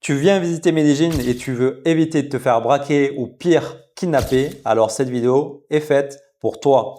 Tu viens visiter Medellín et tu veux éviter de te faire braquer ou pire, kidnapper, alors cette vidéo est faite pour toi.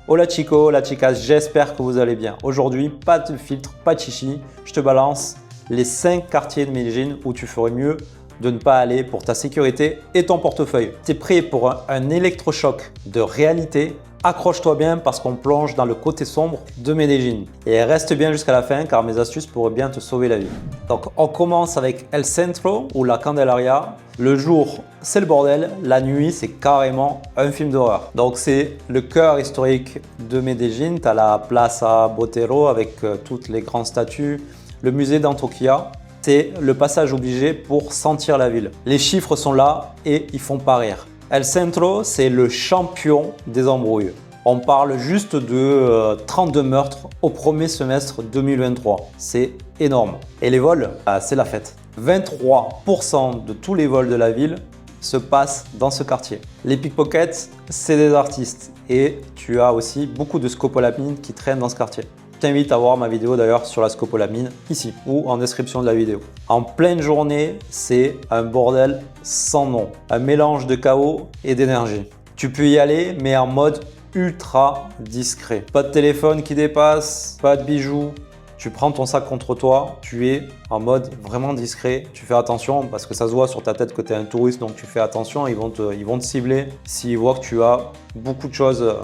Hola chico, hola chicas, j'espère que vous allez bien. Aujourd'hui, pas de filtre, pas de chichi, je te balance les 5 quartiers de Medellín où tu ferais mieux de ne pas aller pour ta sécurité et ton portefeuille. Tu es prêt pour un électrochoc de réalité? Accroche-toi bien parce qu'on plonge dans le côté sombre de Medellín. Et reste bien jusqu'à la fin car mes astuces pourraient bien te sauver la vie. Donc on commence avec El Centro ou la Candelaria. Le jour, c'est le bordel. La nuit, c'est carrément un film d'horreur. Donc c'est le cœur historique de Medellín. Tu as la Plaza Botero avec toutes les grandes statues. Le musée d'Antioquia. C'est le passage obligé pour sentir la ville. Les chiffres sont là et ils font pas rire. El Centro, c'est le champion des embrouilles. On parle juste de 32 meurtres au premier semestre 2023. C'est énorme. Et les vols, c'est la fête. 23% de tous les vols de la ville se passent dans ce quartier. Les pickpockets, c'est des artistes. Et tu as aussi beaucoup de scopolamine qui traînent dans ce quartier. Je t'invite à voir ma vidéo d'ailleurs sur la scopolamine ici ou en description de la vidéo. En pleine journée, c'est un bordel sans nom, un mélange de chaos et d'énergie. Tu peux y aller mais en mode ultra discret. Pas de téléphone qui dépasse, pas de bijoux. Tu prends ton sac contre toi, tu es en mode vraiment discret. Tu fais attention parce que ça se voit sur ta tête que tu es un touriste, donc tu fais attention. Ils vont te cibler s'ils voient que tu as beaucoup de choses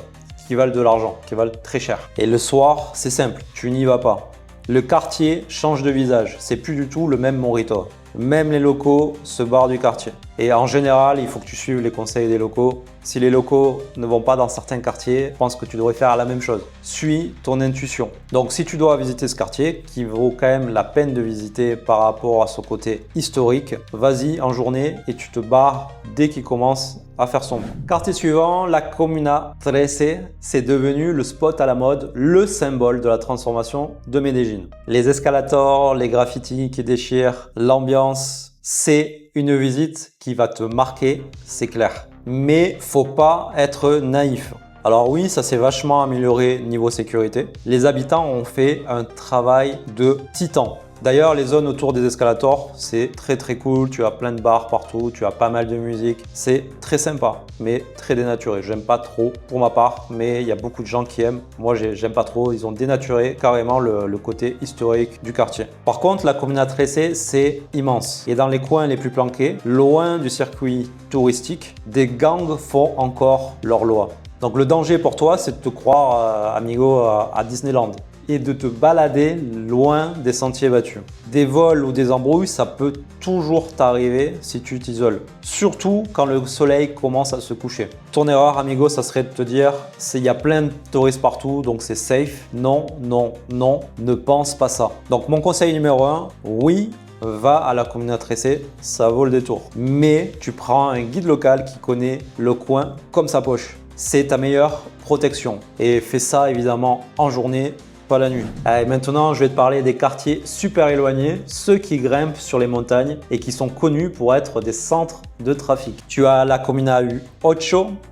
qui valent de l'argent, qui valent très cher. Et le soir, c'est simple, tu n'y vas pas. Le quartier change de visage, c'est plus du tout le même Morito. Même les locaux se barrent du quartier. Et en général, il faut que tu suives les conseils des locaux. Si les locaux ne vont pas dans certains quartiers, je pense que tu devrais faire la même chose. Suis ton intuition. Donc si tu dois visiter ce quartier, qui vaut quand même la peine de visiter par rapport à son côté historique, vas-y en journée et tu te barres dès qu'il commence à faire sombre. Quartier suivant, la Comuna 13, c'est devenu le spot à la mode, le symbole de la transformation de Medellín. Les escalators, les graffitis qui déchirent, l'ambiance, c'est une visite qui va te marquer, c'est clair. Mais faut pas être naïf. Alors oui, ça s'est vachement amélioré niveau sécurité. Les habitants ont fait un travail de titan. D'ailleurs, les zones autour des escalators, c'est très cool. Tu as plein de bars partout, tu as pas mal de musique. C'est très sympa, mais très dénaturé. J'aime pas trop pour ma part, mais il y a beaucoup de gens qui aiment. Moi, j'aime pas trop. Ils ont dénaturé carrément le côté historique du quartier. Par contre, la Comuna 13, c'est immense. Et dans les coins les plus planqués, loin du circuit touristique, des gangs font encore leur loi. Donc le danger pour toi, c'est de te croire, amigo, à Disneyland et de te balader loin des sentiers battus. Des vols ou des embrouilles, ça peut toujours t'arriver si tu t'isoles. Surtout quand le soleil commence à se coucher. Ton erreur, amigo, ça serait de te dire il y a plein de touristes partout, donc c'est safe. Non, non, non, ne pense pas ça. Donc mon conseil numéro 1, oui, va à la Comuna 13, ça vaut le détour. Mais tu prends un guide local qui connaît le coin comme sa poche. C'est ta meilleure protection. Et fais ça évidemment en journée, pas la nuit. Allez, maintenant, je vais te parler des quartiers super éloignés, ceux qui grimpent sur les montagnes et qui sont connus pour être des centres de trafic. Tu as la Comuna 8,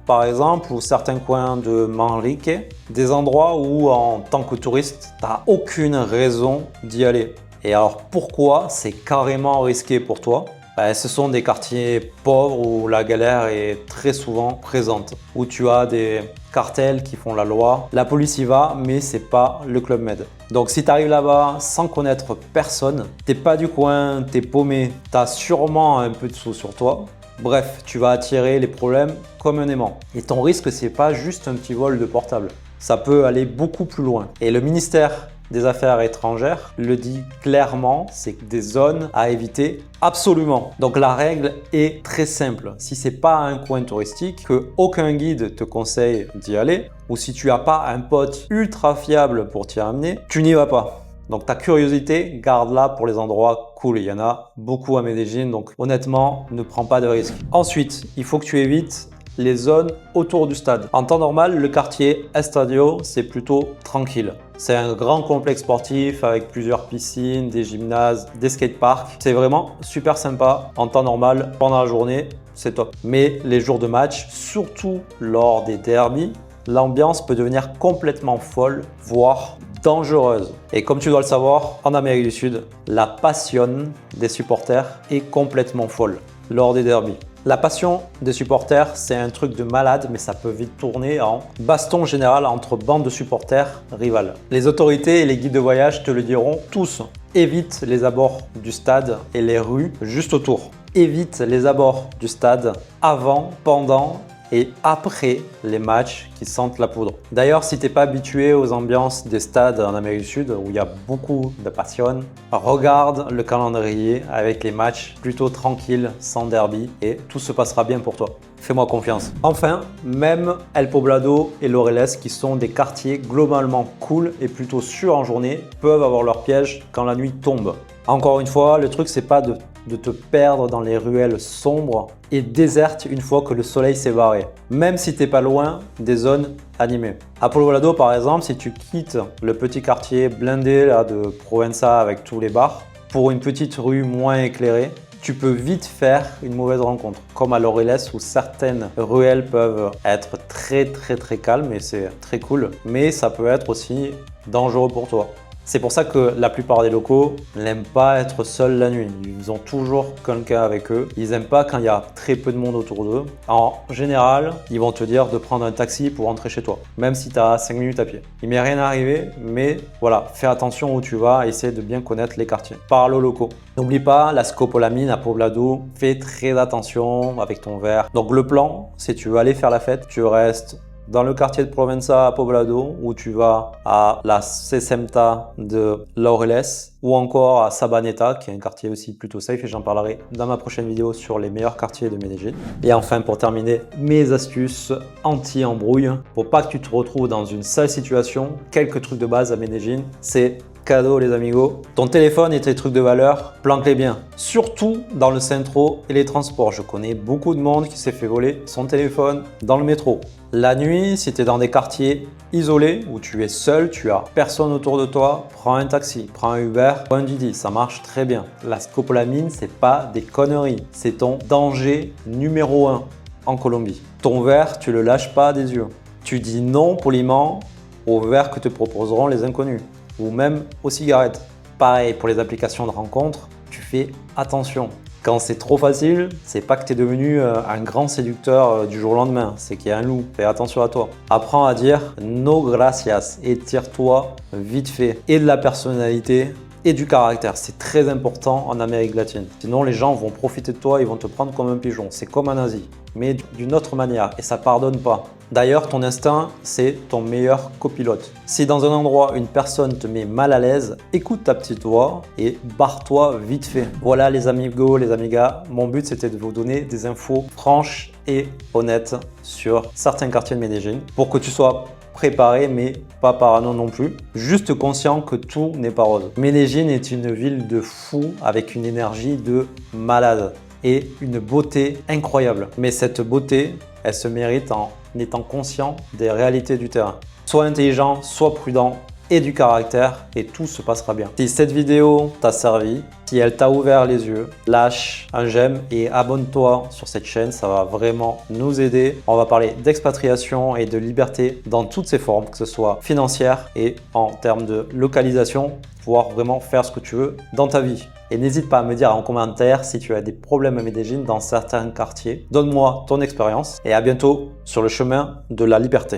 par exemple, ou certains coins de Manrique, des endroits où, en tant que touriste, tu n'as aucune raison d'y aller. Et alors, pourquoi c'est carrément risqué pour toi? Ce sont des quartiers pauvres où la galère est très souvent présente, où tu as des cartels qui font la loi. La police y va, mais c'est pas le Club Med. Donc si tu arrives là-bas sans connaître personne, t'es pas du coin, t'es paumé, tu as sûrement un peu de sous sur toi. Bref, tu vas attirer les problèmes comme un aimant. Et ton risque, c'est pas juste un petit vol de portable. Ça peut aller beaucoup plus loin. Et le ministère des Affaires étrangères le dit clairement, c'est des zones à éviter absolument. Donc la règle est très simple. Si c'est pas un coin touristique, que aucun guide te conseille d'y aller, ou si tu n'as pas un pote ultra fiable pour t'y amener, tu n'y vas pas. Donc ta curiosité, garde-la pour les endroits cool. Il y en a beaucoup à Medellín, donc honnêtement, ne prends pas de risques. Ensuite, il faut que tu évites les zones autour du stade. En temps normal, le quartier Estadio, c'est plutôt tranquille. C'est un grand complexe sportif avec plusieurs piscines, des gymnases, des skateparks. C'est vraiment super sympa en temps normal. Pendant la journée, c'est top. Mais les jours de match, surtout lors des derbies, l'ambiance peut devenir complètement folle, voire dangereuse. Et comme tu dois le savoir, en Amérique du Sud, la passion des supporters est complètement folle lors des derbies. La passion des supporters, c'est un truc de malade, mais ça peut vite tourner en baston général entre bandes de supporters rivales. Les autorités et les guides de voyage te le diront tous. Évite les abords du stade et les rues juste autour. Évite les abords du stade avant, pendant et après les matchs qui sentent la poudre. D'ailleurs, si tu n'es pas habitué aux ambiances des stades en Amérique du Sud où il y a beaucoup de passion, regarde le calendrier avec les matchs plutôt tranquilles, sans derby et tout se passera bien pour toi. Fais-moi confiance. Enfin, même El Poblado et Laureles, qui sont des quartiers globalement cool et plutôt sûrs en journée, peuvent avoir leur piège quand la nuit tombe. Encore une fois, le truc, c'est pas de te perdre dans les ruelles sombres et désertes une fois que le soleil s'est barré, même si tu n'es pas loin des zones animées. À Poblado, par exemple, si tu quittes le petit quartier blindé là, de Provenza avec tous les bars pour une petite rue moins éclairée, tu peux vite faire une mauvaise rencontre, comme à Laureles où certaines ruelles peuvent être très calmes et c'est très cool, mais ça peut être aussi dangereux pour toi. C'est pour ça que la plupart des locaux n'aiment pas être seuls la nuit. Ils ont toujours quelqu'un avec eux. Ils n'aiment pas quand il y a très peu de monde autour d'eux. En général, ils vont te dire de prendre un taxi pour rentrer chez toi, même si tu as 5 minutes à pied. Il m'est rien arrivé, mais voilà, fais attention où tu vas, essaie de bien connaître les quartiers. Parle aux locaux. N'oublie pas la scopolamine à Poblado. Fais très attention avec ton verre. Donc le plan, si tu veux aller faire la fête, tu restes dans le quartier de Provenza à Poblado, où tu vas à la Sesenta de Laureles ou encore à Sabaneta, qui est un quartier aussi plutôt safe et j'en parlerai dans ma prochaine vidéo sur les meilleurs quartiers de Medellín. Et enfin, pour terminer, mes astuces anti-embrouille. Pour pas que tu te retrouves dans une sale situation, quelques trucs de base à Medellín, c'est cadeau les amigos. Ton téléphone et tes trucs de valeur, planque-les bien. Surtout dans le centro et les transports. Je connais beaucoup de monde qui s'est fait voler son téléphone dans le métro. La nuit, si tu es dans des quartiers isolés où tu es seul, tu as personne autour de toi, prends un taxi, prends un Uber, prends un Didi, ça marche très bien. La scopolamine, c'est pas des conneries, c'est ton danger numéro 1 en Colombie. Ton verre, tu le lâches pas des yeux. Tu dis non poliment au verre que te proposeront les inconnus ou même aux cigarettes. Pareil pour les applications de rencontres, tu fais attention. Quand c'est trop facile, c'est pas que tu es devenu un grand séducteur du jour au lendemain, c'est qu'il y a un loup. Fais attention à toi. Apprends à dire no gracias et tire-toi vite fait. Et de la personnalité et du caractère. C'est très important en Amérique latine. Sinon, les gens vont profiter de toi, ils vont te prendre comme un pigeon. C'est comme un nazi, mais d'une autre manière et ça pardonne pas. D'ailleurs, ton instinct, c'est ton meilleur copilote. Si dans un endroit, une personne te met mal à l'aise, écoute ta petite voix et barre-toi vite fait. Voilà les amigos, les amigas, mon but c'était de vous donner des infos franches et honnêtes sur certains quartiers de Medellín pour que tu sois préparé mais pas parano non plus, juste conscient que tout n'est pas rose. Medellín est une ville de fou avec une énergie de malade et une beauté incroyable. Mais cette beauté, elle se mérite en étant conscient des réalités du terrain. Sois intelligent, sois prudent et du caractère et tout se passera bien. Si cette vidéo t'a servi, si elle t'a ouvert les yeux, lâche un j'aime et abonne-toi sur cette chaîne, ça va vraiment nous aider. On va parler d'expatriation et de liberté dans toutes ses formes, que ce soit financière et en termes de localisation, pouvoir vraiment faire ce que tu veux dans ta vie. Et n'hésite pas à me dire en commentaire si tu as des problèmes à Medellín dans certains quartiers. Donne-moi ton expérience et à bientôt sur le chemin de la liberté.